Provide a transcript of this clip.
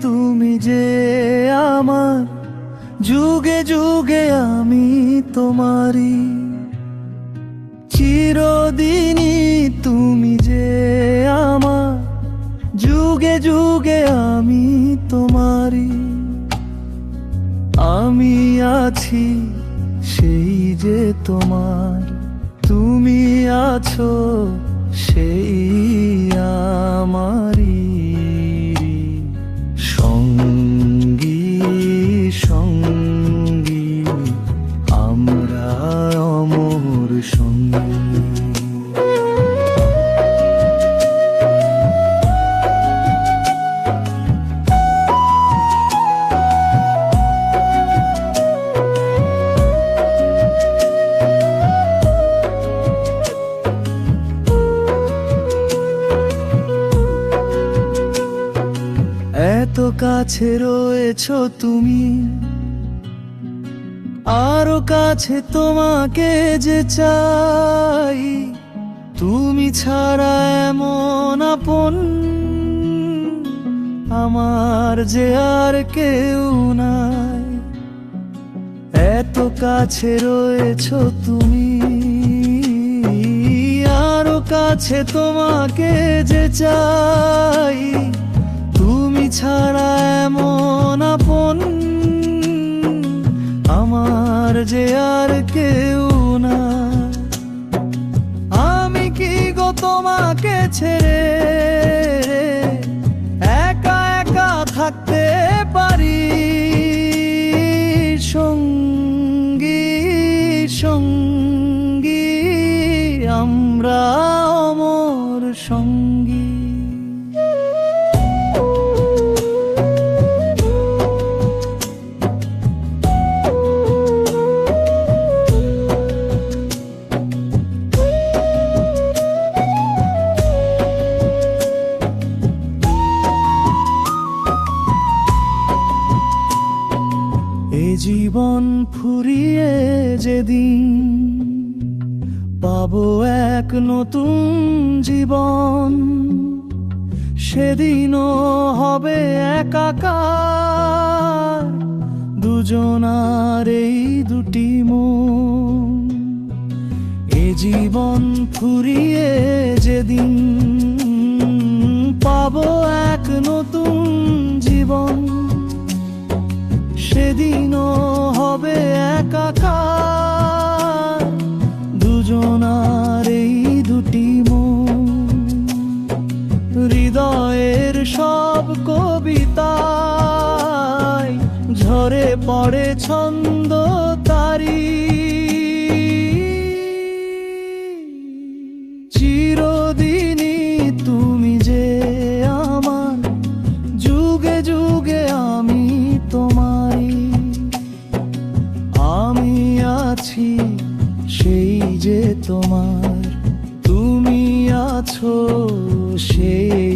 তুমি যে আমার, যুগে যুগে আমি তোমারি। চিরদিনই তুমি যে আমার, যুগে যুগে আমি তোমারি। আমি আছি সেই যে তোমার, তুমি আছো সেই আমারি। সঙ্গী সঙ্গী আমরা অমর সঙ্গী। এত কাছে রয়েছো তুমি, আরো কাছে তোমাকে যে চাই। তুমি ছাড়া এমন আপন আমার যে আর কেউ নাই। এত কাছে রয়েছো তুমি, আরো কাছে তোমাকে যে চাই। তুমি ছাড়া এমন আপন আমার যে আর কেউ না। আমি কি গো তোমাকে ছেড়ে একা একা থাকতে পারি? সঙ্গী সঙ্গী আমরা অমর সঙ্গী। জীবন ফুরিয়ে যেদিন পাবো এক নতুন জীবন, সেদিনও হবে একাকার দুজনার এই দুটি মন। এ জীবন ফুরিয়ে যেদিন পাবো এক নতুন জীবন, সেদিনও হবে একাকার দুজনার এই দুটি মন। হৃদয়ের সব কবিতায় ঝরে পড়ে ছন্দ তারি। চিরদিনই তুমি যে আমার, যুগে যুগে আমি তোমারি। আমি আছি সেই যে তোমার, তুমি আছো সেই